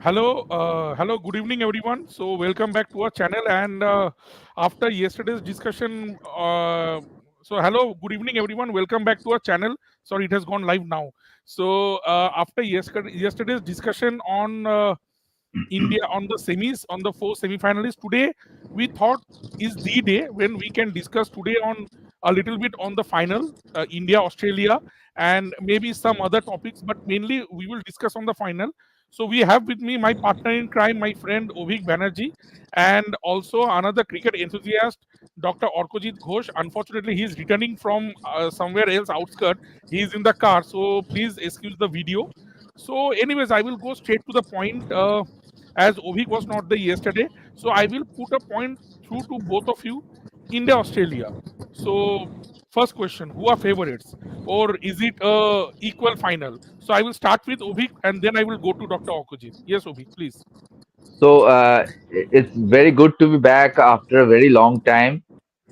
Hello. Good evening, everyone. So, welcome back to our channel. And after yesterday's discussion, hello, good evening, everyone. Welcome back to our channel. Sorry, it has gone live now. So, after yesterday's discussion on India on the semis, on the four semi-finalists, today we thought is the day when we can discuss today on a little bit on the final, India, Australia, and maybe some other topics, but mainly we will discuss on the final. So we have with me my partner in crime, my friend Ovik Banerjee, and also another cricket enthusiast, Dr. Orkojit Ghosh. Unfortunately, he is returning from somewhere else outskirt. He is in the car, so please excuse the video. So, anyways, I will go straight to the point. As Ovik was not there yesterday, so I will put a point through to both of you. India, Australia. So, first question: who are favorites, or is it a equal final? So, I will start with Ovik, and then I will go to Dr. Okujit. Yes, Ovik, please. It's very good to be back after a very long time.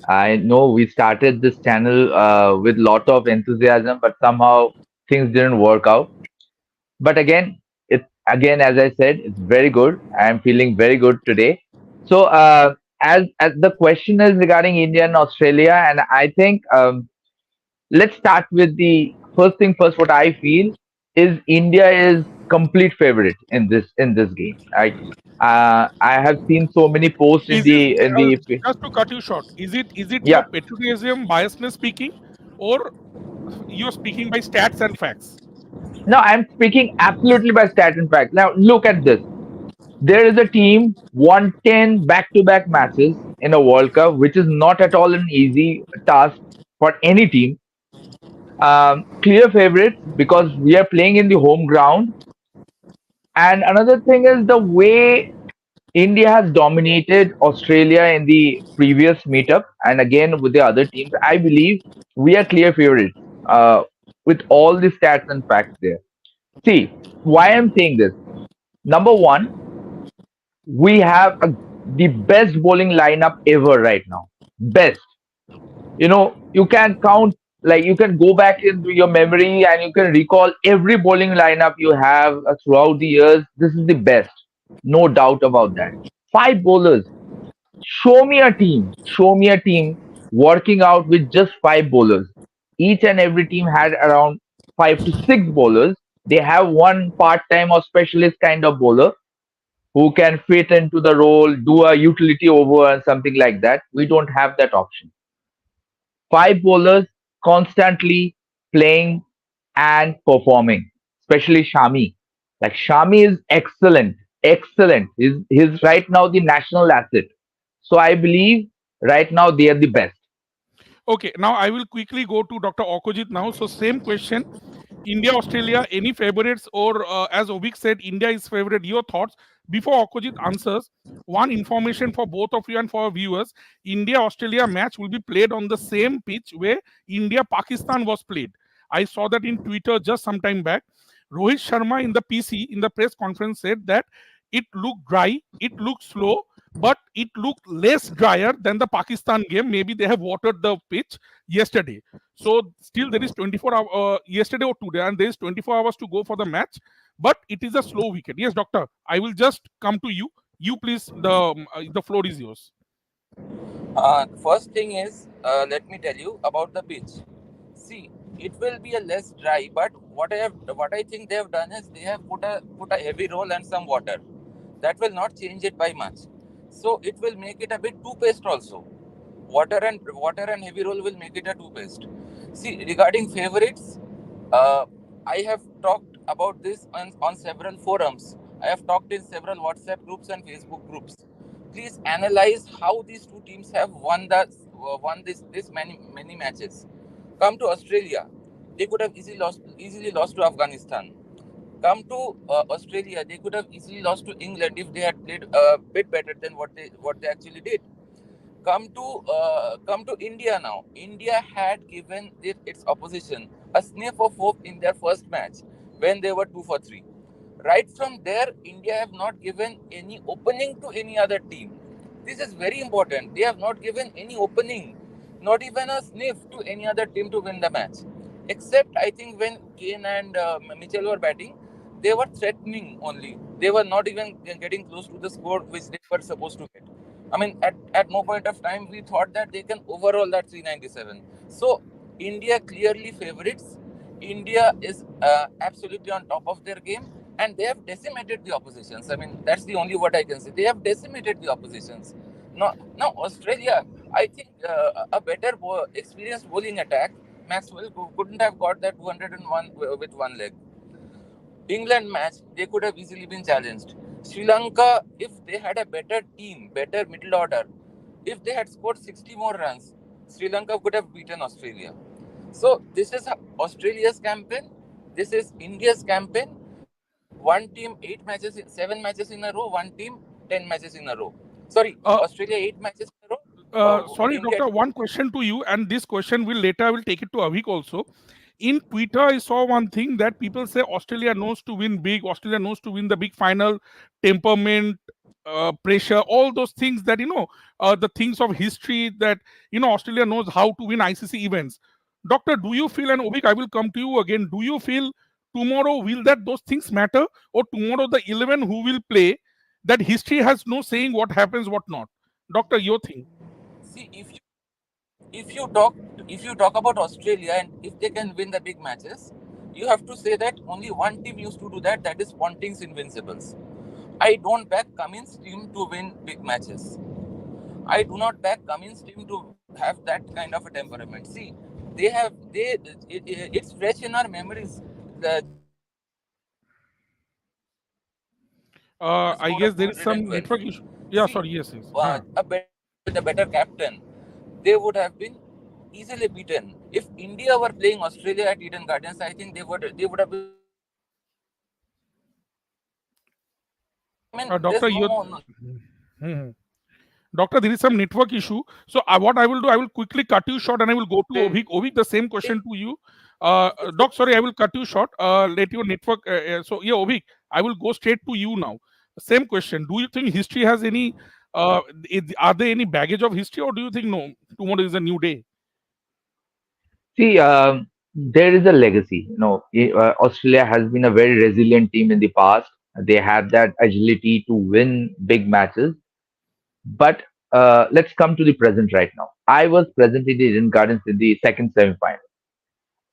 I know we started this channel with lot of enthusiasm, but somehow things didn't work out. But again, as I said, it's very good. I am feeling very good today. So, as the question is regarding India and Australia, and I think let's start with the first thing first. What I feel is India is complete favorite in this game. Right? I have seen so many posts in Is this the just to cut you short? Is it your yeah. patriotism, biasness speaking, or you're speaking by stats and facts? No, I'm speaking absolutely by stat and fact. Now look at this. There is a team won 10 back-to-back matches in a World Cup, which is not at all an easy task for any team. Clear favorites because we are playing in the home ground. And another thing is the way India has dominated Australia in the previous meetup, and again with the other teams. I believe we are clear favorites with all the stats and facts there. See, why I'm saying this. Number one, we have the best bowling lineup ever right now. Best. You can count, like you can go back into your memory and you can recall every bowling lineup you have throughout the years. This is the best. No doubt about that. Five bowlers. Show me a team working out with just five bowlers. Each and every team had around five to six bowlers. They have one part-time or specialist kind of bowler who can fit into the role, do a utility over and something like that. We don't have that option. Five bowlers constantly playing and performing, especially Shami. Like Shami is excellent, excellent. He's right now the national asset. So I believe right now they are the best. Okay, now I will quickly go to Dr. Okojit now. So, same question. India, Australia, any favorites, or as Ovik said, India is favorite. Your thoughts before Okojit answers. One information for both of you and for our viewers: India Australia match will be played on the same pitch where India Pakistan was played. I saw that in Twitter just some time back. Rohit Sharma in the PC in the press conference said that it looked dry, it looked slow, but it looked less drier than the Pakistan game. Maybe they have watered the pitch yesterday. So still there is 24 hours yesterday or today, and there is 24 hours to go for the match. But it is a slow wicket. Yes, doctor. I will just come to you. You please. The floor is yours. The first thing is, let me tell you about the pitch. See, it will be a less dry, but what I think they have done is they have put a heavy roll and some water. That will not change it by much. So it will make it a bit too paste also. Water and heavy roll will make it a too paste. See, regarding favorites, uh, I have talked about this on several forums. I have talked in several WhatsApp groups and Facebook groups. Please analyze how these two teams have won this many matches. Come to Australia, they could have easily lost to Afghanistan. Come to Australia, they could have easily lost to England if they had played a bit better than what they actually did. Come to India now. India had given its opposition a sniff of hope in their first match when they were 2 for 3. Right from there, India have not given any opening to any other team. This is very important. They have not given any opening, not even a sniff to any other team to win the match. Except I think when Kane and Mitchell were batting, they were threatening only. They were not even getting close to the score which they were supposed to get. I mean, at no point of time we thought that they can overall that 397. So India clearly favorites. India is absolutely on top of their game, and they have decimated the oppositions. I mean, that's the only word I can say. They have decimated the oppositions. Now Australia, I think a better experienced bowling attack. Maxwell couldn't have got that 201 with one leg. England match, they could have easily been challenged. Sri Lanka, if they had a better team, better middle order, if they had scored 60 more runs, Sri Lanka could have beaten Australia. So this is Australia's campaign. This is India's campaign. One team 7 matches in a row. One team 10 matches in a row. Sorry, Uh, Australia 8 matches in a row. Sorry, India doctor, one question to you, and this question will later I will take it to Avik also. In Twitter, I saw one thing that people say Australia knows to win big, Australia knows to win the big final, temperament, pressure, all those things that the things of history that Australia knows how to win ICC events. Doctor, do you feel, and Avik, I will come to you again. Do you feel tomorrow will that those things matter, or tomorrow the 11 who will play, that history has no saying what happens, what not? Doctor, your thing. see if you talk if you talk about Australia and if they can win the big matches, you have to say that only one team used to do that. That is Ponting's Invincibles. I don't back Cummins' team to win big matches. I do not back Cummins' team to have that kind of a temperament. See, they have it's fresh in our memories. Judgement when they scored a 200 and one I with guess there is 112. some network issue. See, Yeah, sorry. Yes, yes. Huh. a better team with a better captain, they would have been easily beaten. If India were playing Australia at Eden Gardens, I think they would have been swept by Australia. I mean, there's Doctor, you. no. Hmm. Doctor, there is some network issue. So what I will do, I will quickly cut you short, and I will go to Ovik. Ovik, the same question to you. Doc, sorry, I will cut you short. Let your network. So yeah, Ovik, I will go straight to you now. Same question. Do you think history has any? Are there any baggage of history, or do you think no? Tomorrow is a new day. See, there is a legacy. Australia has been a very resilient team in the past. They have that agility to win big matches. But let's come to the present right now. I was present in the Eden Gardens in the second semi-final,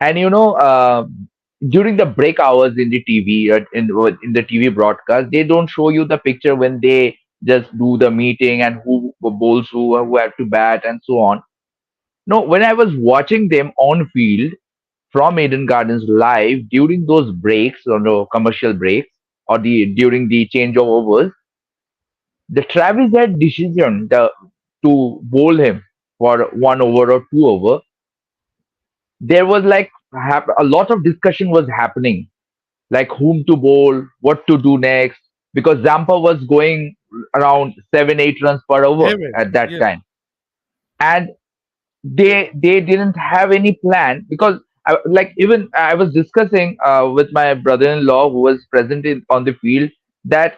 and during the break hours in the TV, in the TV broadcast, they don't show you the picture when they just do the meeting and who bowls who have to bat and so on. No, when I was watching them on field from Eden Gardens live during those breaks or no commercial breaks or the during the change of overs, the Travis had decision to bowl him for 1 over or 2 over. There was like a lot of discussion was happening, like whom to bowl, what to do next, because Zampa was going around 7-8 runs per over Heaven. at that Yes. time, and they didn't have any plan because like even I was discussing with my brother-in-law who was present on the field that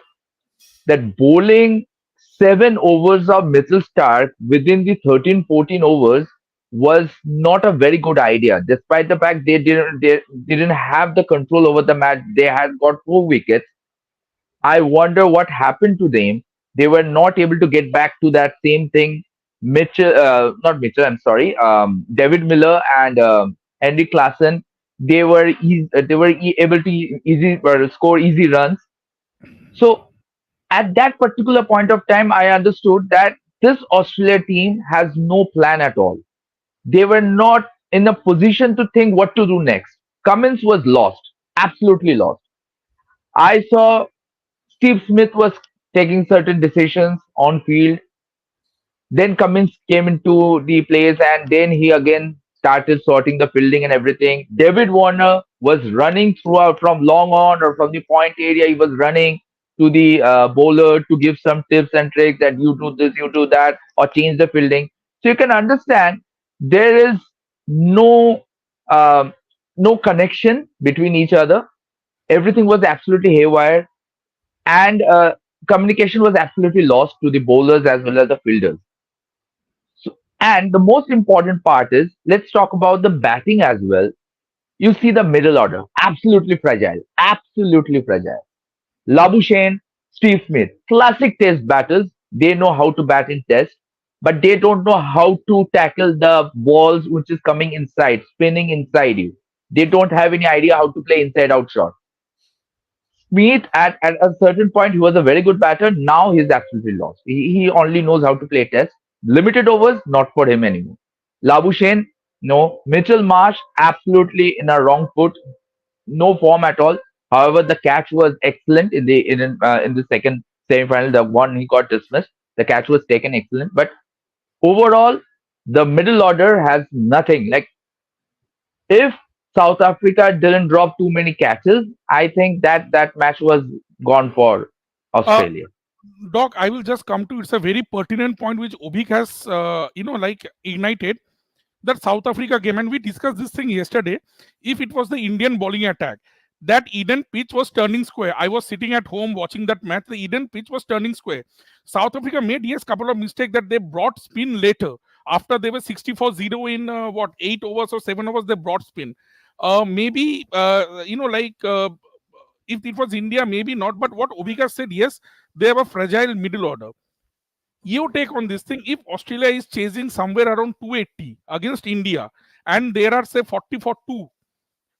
bowling 7 overs of Mitchell Stark within the 13-14 overs was not a very good idea, despite the fact they didn't have the control over the match. They had got 4 wickets. I wonder what happened to them. They were not able to get back to that same thing. Mitchell, not Mitchell, I'm sorry, David Miller and Henry Klassen, able to easy score easy runs. So at that particular point of time, I understood that this Australia team has no plan at all. They were not in a position to think what to do next. Cummins was lost, absolutely lost. I saw Steve Smith was taking certain decisions on field. Then Cummins came into the place and then he again started sorting the fielding and everything. David Warner was running throughout from long on or from the point area. He was running to the bowler to give some tips and tricks that you do this, you do that, or change the fielding. So you can understand there is no um, no connection between each other. Everything was absolutely haywire, and communication was absolutely lost to the bowlers as well as the fielders. So, and the most important part is let's talk about the batting as well. You see the middle order, absolutely fragile, absolutely fragile. Labuschagne, Steve Smith, classic test batters. They know how to bat in test, but they don't know how to tackle the balls which is coming inside, spinning inside you. They don't have any idea how to play inside out shot. Smith, at a certain point, he was a very good batter. Now he's absolutely lost. He only knows how to play test. Limited overs, not for him anymore. Labuschagne, no. Mitchell Marsh, absolutely in a wrong foot, no form at all. However, the catch was excellent in the second semi-final. The one he got dismissed. The catch was taken excellent, but overall, the middle order has nothing. Like if South Africa didn't drop too many catches, I think that match was gone for Uh, Australia. Doc, I will just come to it's a very pertinent point which Obik has like ignited that South Africa game, and we discussed this thing yesterday. If it was the Indian bowling attack, that Eden pitch was turning square. I was sitting at home watching that match. The Eden pitch was turning square. South Africa made yes couple of mistakes that they brought spin later after they were 64-0 in 8 overs or 7 overs. They brought spin. Maybe if it was India, maybe not. But what Obika said, yes, they have a fragile middle order. Your take on this thing, if Australia is chasing somewhere around 280 against India and there are say 40 for 2,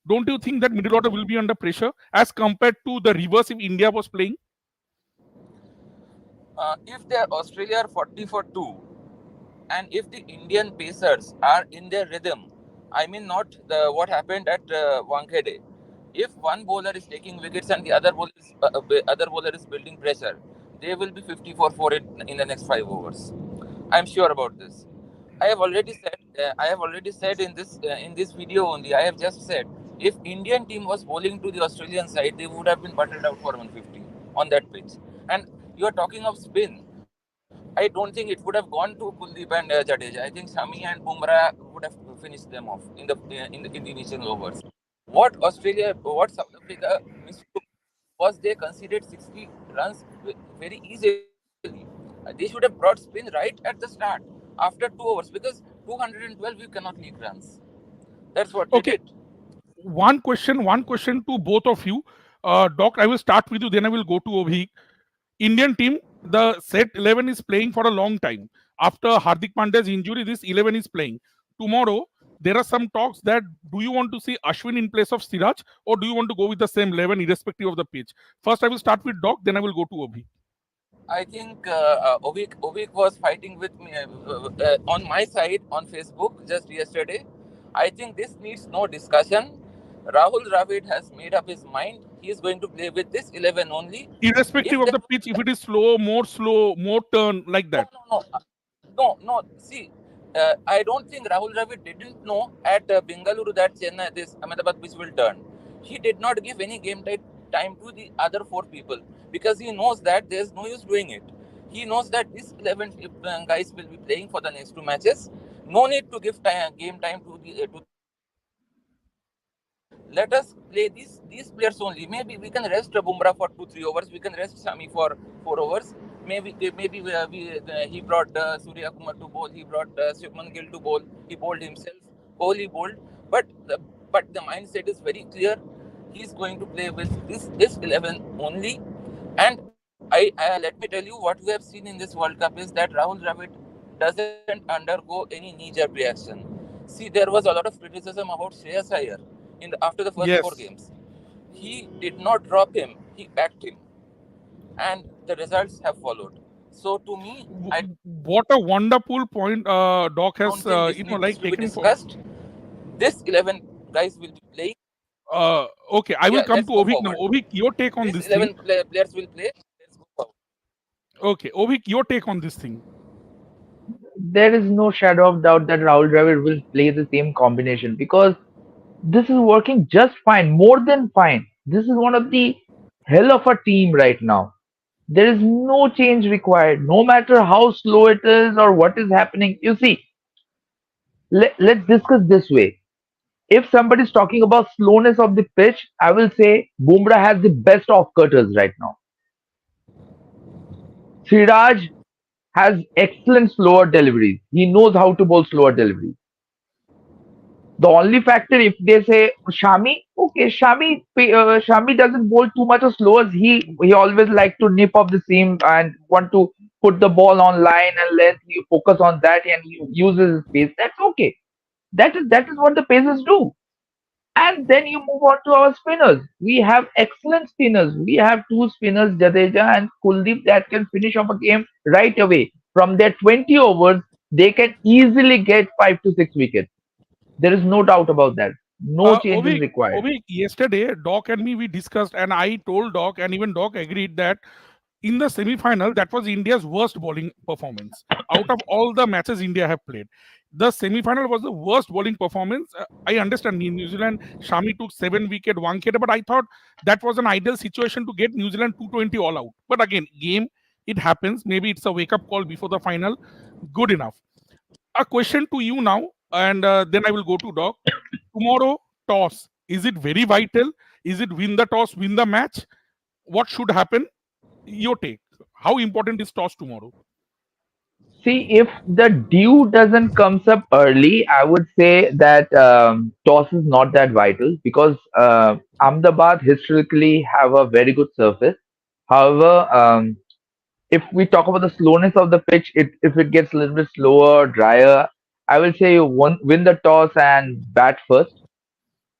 don't you think that middle order will be under pressure as compared to the reverse if India was playing? If they are Australia are 40 for 2, and if the Indian pacers are in their rhythm, I mean not the what happened at Wankhede. If one bowler is taking wickets and the other bowler is building pressure, they will be 54 for it in the next 5 overs. I'm sure about this. I have already said. I have already said in this video only. I have just said if Indian team was bowling to the Australian side, they would have been buttled out for 150 on that pitch. And you are talking of spin. I don't think it would have gone to Kuldeep and Jadeja. I think Shami and Bumrah would have finished them off in the initial overs. What South Africa mistook was they conceded 60 runs very easily. They should have brought spin right at the start after 2 overs because 212 you cannot leak runs. That's what they did. Okay, one question to both of you. Doc, I will start with you, then I will go to Obhi. Indian team, the set 11 is playing for a long time. After Hardik Pandya's injury, this 11 is playing. Tomorrow, there are some talks that do you want to see Ashwin in place of Siraj or do you want to go with the same 11 irrespective of the pitch? First, I will start with Doc, then I will go to Obhi. I think Ovik was fighting with me on my side on Facebook just yesterday. I think this needs no discussion. Rahul Dravid has made up his mind. He is going to play with this 11 only. Irrespective If of there the was pitch, if it is slow, more turn, like no, that. no, no, no. See, I don't think Rahul Dravid didn't know at Bengaluru that Chennai, this Ahmedabad pitch will turn. He did not give any time to the other four people because he knows that there's no use doing it. He knows that these 11 guys will be playing for the next two matches. No need to give game time to the other four people. Let us play these players only. Maybe we can rest Bumrah for 2-3 overs. We can rest Shami for 4 overs. He brought Surya Kumar to bowl. He brought Shubman Gill to bowl. He bowled himself. Kohli bowled. But the, but the mindset is very clear. He's going to play with this 11 only. And let me tell you what we have seen in this World Cup is that Rahul Dravid doesn't undergo any knee-jerk reaction. See, there was a lot of criticism about Shreyas Iyer after the first four Yes. games. He did not drop him. He backed him, and the results have followed. So to me, I don't think this What a needs to be wonderful discussed. point Doc has, This 11 taken guys for. will be playing. Okay, Yeah, I will let's come go to Ovik forward. now. Ovik, your take on This this thing. 11 players will play. Let's go forward. Okay, Ovik, your take on this thing. There is no shadow of doubt that Rahul Dravid will play the same combination because this is working just fine, more than fine. This is one of the hell of a team right now. There is no change required, no matter how slow it is or what is happening. You see, let's discuss this way. If somebody is talking about slowness of the pitch, I will say Bumrah has the best off cutters right now. Siraj has excellent slower deliveries. He knows how to bowl slower deliveries. The only factor, if they say Shami, okay, Shami doesn't bowl too much of slowers. He always like to nip up the seam and want to put the ball on line and let you focus on that, and he uses his pace. That's okay. That is what the pacers do. And then you move on to our spinners. We have excellent spinners. We have two spinners, Jadeja and Kuldeep, that can finish off a game right away. From their 20 overs, they can easily get 5 to 6 wickets. There is no doubt about that. No changes Ovik, required. Ovik, yesterday, Doc and me, we discussed, and I told Doc, and even Doc agreed that in the semi-final, that was India's worst bowling performance out of all the matches India have played. The semi-final was the worst bowling performance. I understand in New Zealand, Shami took 7 wicket, 1 wicket, but I thought that was an ideal situation to get New Zealand 220 all out. But again, game, it happens. Maybe it's a wake-up call before the final. Good enough. A question to you now, and then I will go to Doc. Tomorrow, toss. Is it very vital? Is it win the toss, win the match? What should happen? Your take. How important is toss tomorrow? See, if the dew doesn't comes up early, I would say that toss is not that vital because Ahmedabad historically have a very good surface. However, if we talk about the slowness of the pitch, if it gets a little bit slower, drier, I will say win the toss and bat first.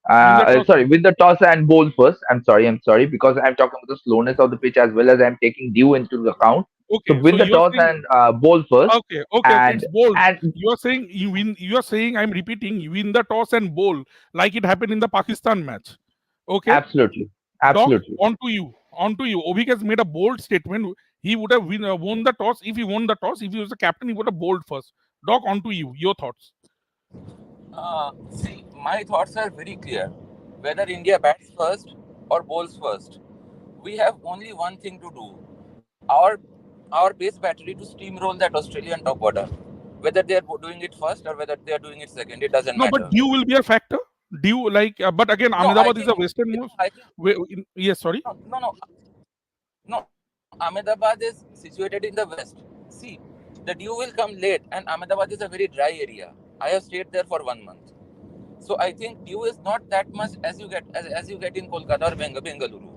Win the toss. Sorry, win the toss and bowl first. I'm sorry, because I'm talking about the slowness of the pitch as well as I'm taking due into the account. So Okay, so win the you're toss saying and bowl first, okay. and It's bold. and You're saying you win. You're saying I'm repeating. You win the toss and bowl like it happened in the Pakistan match. Okay, absolutely, Doc, absolutely. on to you. On to you. Ovik has made a bold statement. He would have won the toss if he won the toss. If he was the captain, he would have bowled first. Doc, on to you. Your thoughts. See, my thoughts are very clear. Whether India bats first or bowls first, we have only one thing to do. Our base battery to steamroll that Australian top order. Whether they are doing it first or whether they are doing it second, it doesn't No, but matter. dew will be a factor. Dew, like, but again, No, I Ahmedabad is a think westernmost. I think Yes, sorry. no, no, no, no. Ahmedabad is situated in the west. See, the dew will come late, and Ahmedabad is a very dry area. I have stayed there for 1 month. So I think dew is not that much as you get in Kolkata or Bengaluru.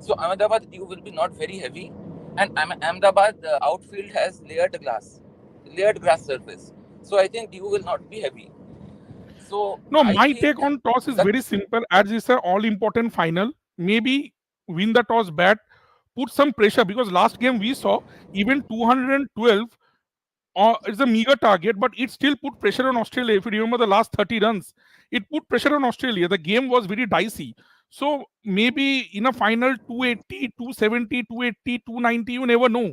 So Ahmedabad dew will be not very heavy, and Ahmedabad outfield has layered grass surface. So I think dew will not be heavy. So No, I my take think on toss is that very simple. As it's an all-important final, maybe win the toss, bat, put some pressure because last game we saw even 212 it's a meager target, but it still put pressure on Australia. If you remember the last 30 runs, it put pressure on Australia. The game was very dicey. So maybe in a final 280, 270, 280, 290, you never know.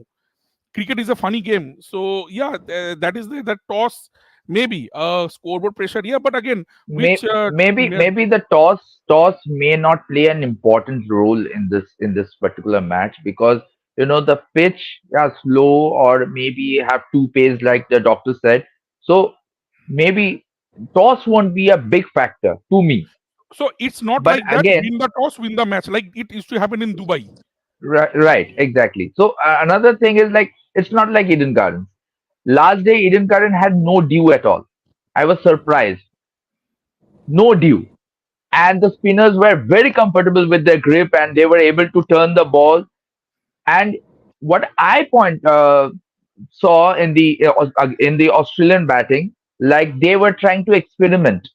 Cricket is a funny game. So yeah, that is that toss, maybe scoreboard pressure. Yeah, but again, which Maybe the toss may not play an important role in this particular match because the pitch are slow or maybe have two pace like the doctor said. So maybe toss won't be a big factor to me. so it's not But like that. again, Win the toss, win the match, like it used to happen in Dubai. right, exactly. So another thing is like it's not like Eden Gardens. Last day Eden Garden had no dew at all. I was surprised. No dew. And the spinners were very comfortable with their grip and they were able to turn the ball. And what I saw in the Australian batting, like they were trying to experiment.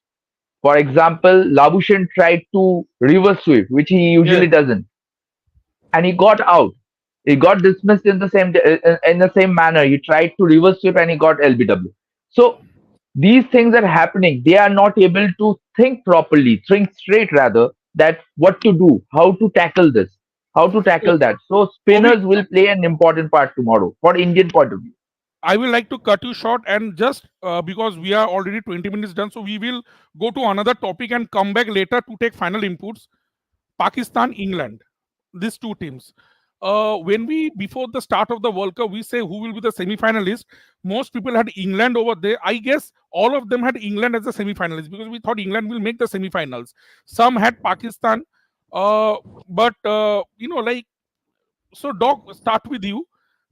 For example, Labuschagne tried to reverse sweep, which he Yes. usually doesn't, and he got out. He got dismissed in the same manner. He tried to reverse sweep and he got LBW. So these things are happening. They are not able to think straight rather, that what to do, how to tackle this, how to So tackle that. So Ovik, spinners will play an important part tomorrow for Indian point of view. I will like to cut you short and just because we are already 20 minutes done, so we will go to another topic and come back later to take final inputs. Pakistan, England, these two teams. When we before the start of the World Cup, we say who will be the semi-finalist. Most people had England over there. I guess all of them had England as a semi-finalist because we thought England will make the semi-finals. Some had Pakistan, uh, but like so. Doc, start with you.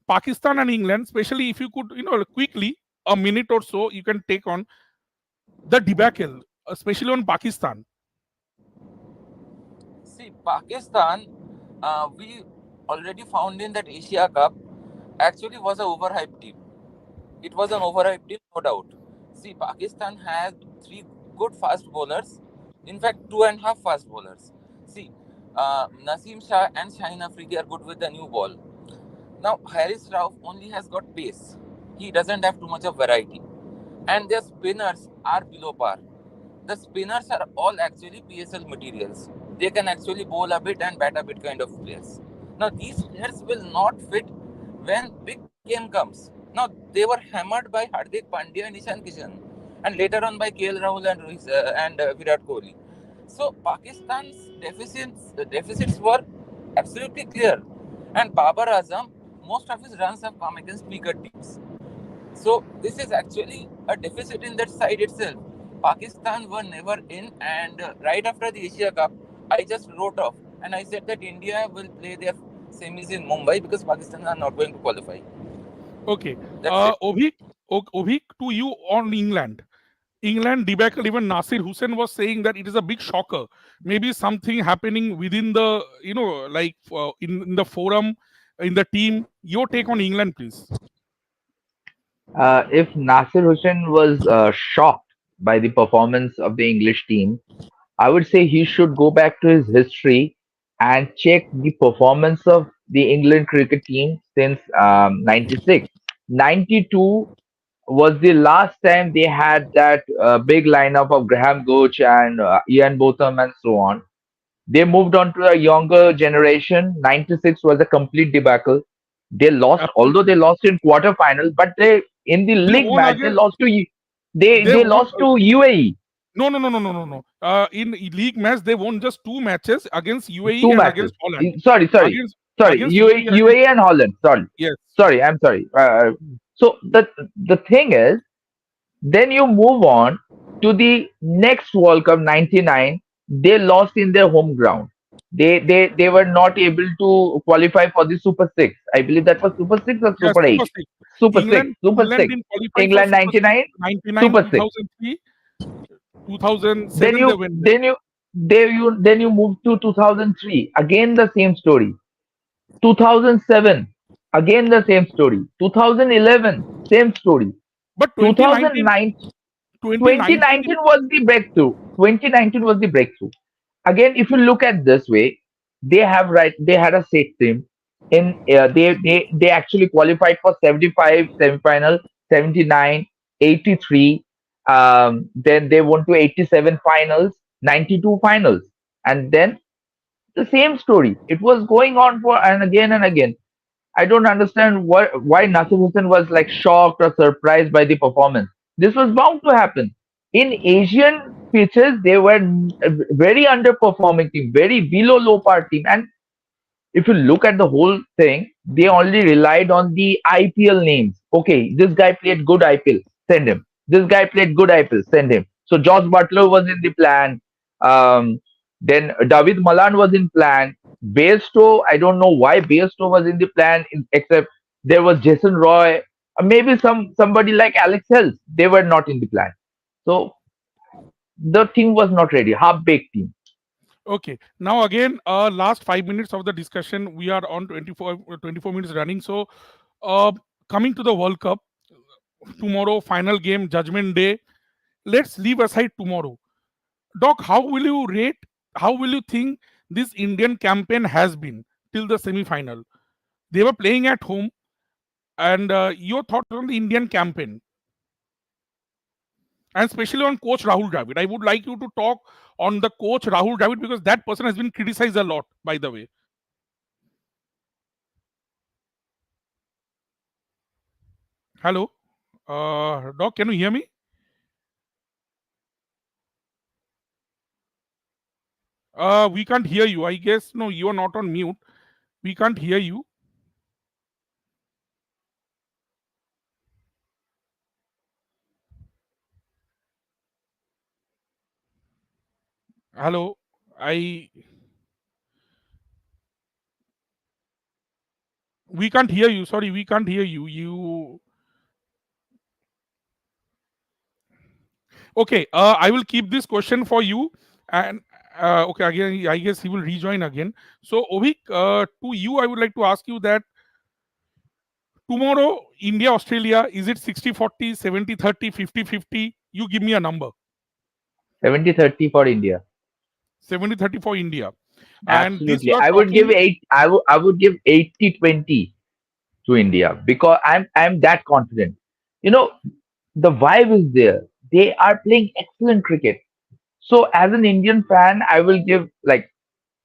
Pakistan and England, especially if you could, quickly a minute or so, you can take on the debacle. especially on Pakistan. See, Pakistan, we already found in that Asia Cup actually was a overhyped team. It was an overhyped team, no doubt. See, Pakistan had three good fast bowlers. In fact, two and a half fast bowlers. See, Naseem Shah and Shaheen Afridi are good with the new ball. Now, Harris Rauf only has got pace. He doesn't have too much of variety. And their spinners are below par. The spinners are all actually PSL materials. They can actually bowl a bit and bat a bit kind of players. Now, these players will not fit when big game comes. Now, they were hammered by Hardik Pandya and Ishan Kishan, and later on by KL Rahul and Virat Kohli. So, Pakistan's deficits were absolutely clear. And Babar Azam, most of his runs have come against weaker teams. So this is actually a deficit in that side itself. Pakistan were never in, and right after the Asia Cup, I just wrote off and I said that India will play their semis in Mumbai because Pakistan are not going to qualify. Okay. That's it. Ovik, Ovik, to you on England. England debacle, even Nasir Hussain was saying that it is a big shocker. Maybe something happening within the, like in the forum, in the team. Your take on England, please. If Nasir Hussain was shocked by the performance of the English team, I would say he should go back to his history and check the performance of the England cricket team since 96. 92 was the last time they had that big lineup of Graham Gooch and Ian Botham and so on. They moved on to a younger generation. 96 was a complete debacle. They lost, although they Absolutely. lost in quarterfinal, but they in the They league won match again. They they won. lost to UAE. No, no, no, no, no, no, no. In league match, they won just two matches against UAE Two and matches. against Holland. Sorry, sorry, Against sorry. against UAE and against UAE and Holland. Sorry, yes. sorry. I'm sorry. So the thing is, then you move on to the next World Cup '99. They lost in their home ground. They were not able to qualify for the Super Six. I believe that was Super Six or Yeah, Super Super Eight. Six. Super Six. England Super Six. didn't qualify for England Super Six. '99. 99, Super Six. 2003, Then 2007 they you went there. then you then you move to 2003. Again the same story. 2007, again the same story. 2011, same story. But 2009, 2019, 2019 was the breakthrough. 2019 was the breakthrough. Again, if you look at this way, they had a set team. They actually qualified for 75 semi-final, 79, 83. Then they went to 87 finals, 92 finals, and then the same story. It was going on for and again and again. I don't understand why Nasir Hussain was like shocked or surprised by the performance. This was bound to happen. In Asian pitches, they were a very underperforming team, very below low par team. And if you look at the whole thing, they only relied on the IPL names. Okay, this guy played good IPL, send him. This guy played good IPL, send him. So Josh Butler was in the plan. Um, then David Malan was in plan. Bairstow, I don't know why Bairstow was in the plan, except there was Jason Roy, maybe somebody like Alex Hells. They were not in the plan. So the team was not ready. Half baked team. okay. Now again, last 5 minutes of the discussion. We are on 24 minutes running. So, uh, coming to the World Cup tomorrow, final game, Judgment Day. Let's leave aside tomorrow. Doc, how will you rate? How will you think this Indian campaign has been till the semi-final? They were playing at home, and your thoughts on the Indian campaign, and especially on Coach Rahul Dravid. I would like you to talk on the coach Rahul Dravid because that person has been criticized a lot. By the way, hello, Doc, can you hear me? We can't hear you. I guess no, you are not on mute. We can't hear you. Hello, I we can't hear you. Sorry, we can't hear you. You Okay, I will keep this question for you. And okay, again, I guess he will rejoin again. So, Ovik, to you, I would like to ask you that tomorrow, India, Australia, is it 60-40, 70-30, 50-50? You give me a number. 70-30 for India. 70-30 for India. And this Absolutely. you are talking. I would give 80-20 to India because I'm that confident. You know, the vibe is there. They are playing excellent cricket. So as an Indian fan, I will give like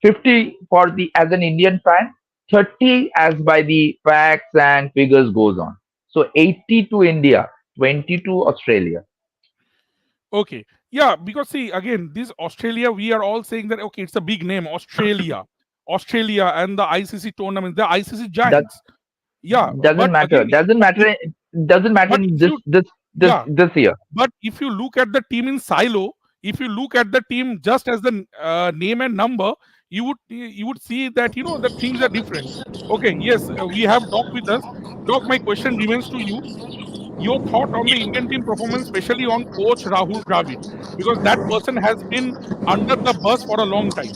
50 for the as an Indian fan, 30 as by the facts and figures goes on. So 80 to India, 20 to Australia. Okay. Yeah, because see, again, this Australia, we are all saying that, okay, it's a big name, Australia. Australia and the ICC tournament, the ICC That giants. Yeah, doesn't but matter. again, Doesn't matter but in if you, yeah, this year. but if you look at the team in silo, if you look at the team just as the name and number, you would see that that things are different. Okay, yes, we have Doc with us. Doc, my question remains to you. Your thought on the Indian team performance, especially on coach Rahul Dravid, because that person has been under the bus for a long time.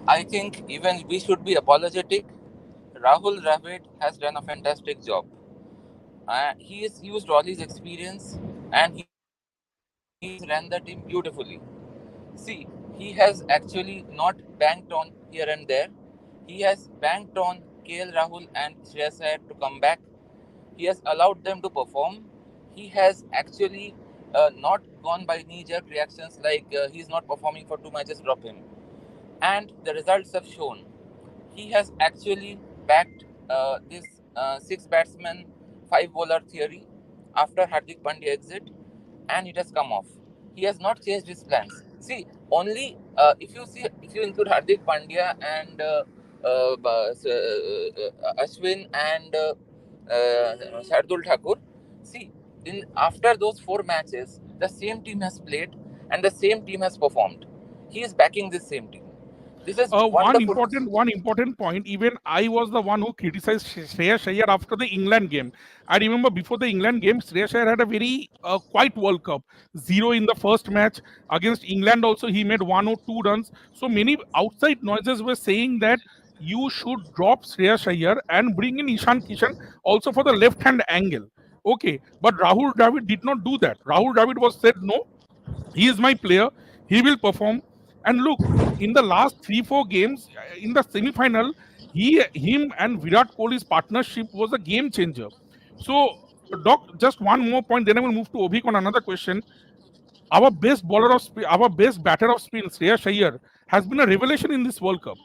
I think even we should be apologetic. Rahul Dravid has done a fantastic job. He has used all his experience and he has ran the team beautifully. See, he has actually not banked on here and there. He has banked on KL Rahul and Shreyas Iyer to come back. He has allowed them to perform. He has actually not gone by knee jerk reactions like he's not performing for 2 matches, drop him. And the results have shown. He has actually backed this six batsman, five bowler theory after Hardik Pandya exit, and it has come off. He has not changed his plans. See, only if you include Hardik Pandya and Ashwin and Shardul Thakur, see, in after those four matches, the same team has played and the same team has performed. He is backing this same team. This is One wonderful to important see. one important point. Even I was the one who criticized Shreyas Iyer after the England game. I remember before the England game, Shreyas Iyer had a very quiet World Cup. Zero in the first match against England. Also, he made 1 or 2 runs. So many outside noises were saying that you should drop Shreyas Iyer and bring in Ishan Kishan also for the left-hand angle. Okay, but Rahul Dravid did not do that. Rahul Dravid was said no. He is my player. He will perform. And look, in the last 3-4 games, in the semi-final, him and Virat Kohli's partnership was a game changer. So, Doc, just one more point, then I will move to Obhik on another question. Our best batter of spin, Shreyas Iyer, has been a revelation in this World Cup.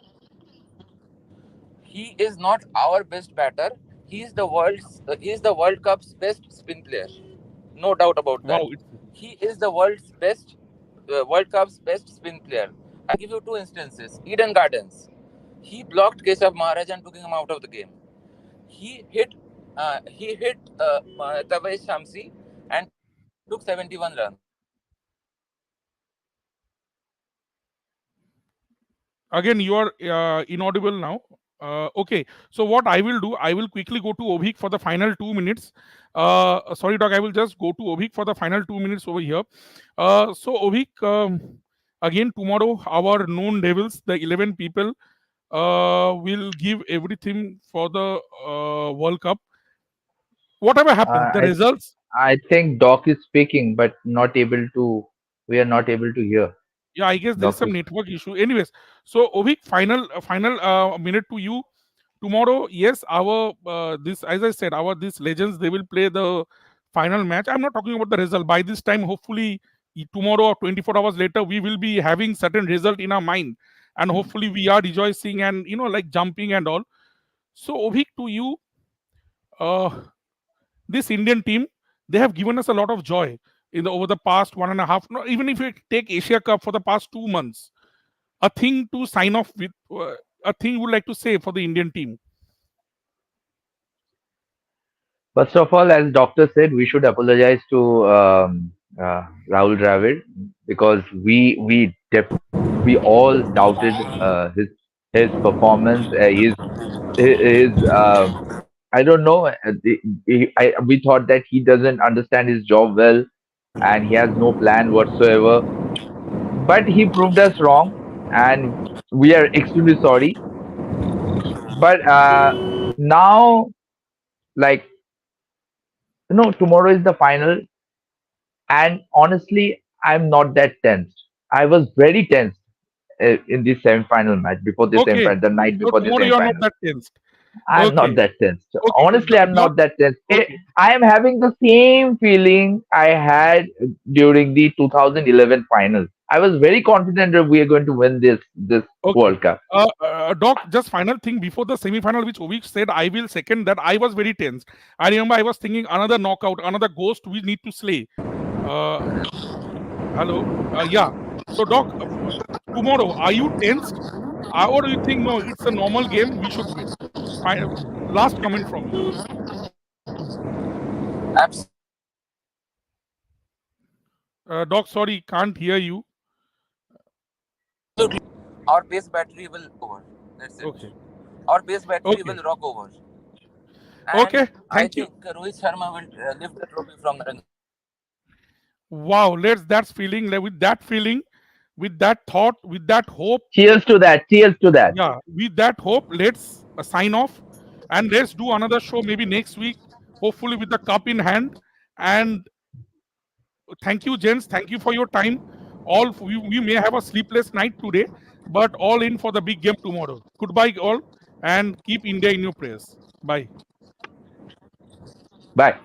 He is not our best batter. He is the World Cup's best spin player. No doubt about that. Wow, it's He is the World Cup's best spin player. I'll give you two instances. Eden Gardens. He blocked Keshav Maharaj and took him out of the game. He hit Tavai Shamsi and took 71 runs. again, you are inaudible now. Okay, so what I will do, I will quickly go to Obhik for the final 2 minutes. Sorry, Doc, I will just go to Obhik for the final 2 minutes over here. So, Obhik, again, tomorrow, our known devils, the 11 people, will give everything for the World Cup. Whatever happens, Uh, the I results. I think Doc is speaking, but not able to. We are not able to hear. Yeah, I guess there is Doc some is. network issue. Anyways, so Ovik, final minute to you. Tomorrow, yes, our this as I said, our these legends they will play the final match. I'm not talking about the result. By this time, hopefully, tomorrow or 24 hours later, we will be having certain result in our mind, and hopefully, we are rejoicing and like jumping and all. So, Ovik, to you, uh, this Indian team, they have given us a lot of joy in the over the past 1.5. No, even if you take Asia Cup for the past 2 months, a thing to sign off with, a thing you would like to say for the Indian team. First of all, as Doctor said, we should apologize to Rahul Dravid because we all doubted his performance, his I don't know. We thought that he doesn't understand his job well and he has no plan whatsoever. But he proved us wrong, and we are extremely sorry. But now, like, tomorrow is the final, and honestly, I'm not that tensed. I was very tensed in this semi-final match before the Okay. semi-final, the night So before the tomorrow you are not semi-final. that tensed. I'm not Okay. that tense. Okay. Honestly, I'm Doc. not that tense. Okay. I am having the same feeling I had during the 2011 final. I was very confident that we are going to win this Okay. World Cup. Doc, just final thing before the semi-final, which Ovik said, I will second that. I was very tense. I remember I was thinking another knockout, another ghost we need to slay. Uh, Hello. Yeah. So, Doc, tomorrow, are you tensed? Or do you think, no, it's a normal game, we should win? Last comment from you. Doc, sorry, can't hear you. Absolutely. Our base battery will over. That's it. Okay. Our base battery Okay. will rock over. And Okay. I Thank you. think Rohit Sharma will lift the trophy from Narendra Modi. Wow. That's feeling, with that feeling, with that thought, with that hope. Cheers to that. Cheers to that. Yeah, with that hope, let's sign off and let's do another show maybe next week, hopefully with the cup in hand. And thank you, gents. Thank you for your time. We may have a sleepless night today, but all in for the big game tomorrow. Goodbye, all, and keep India in your prayers. Bye. Bye.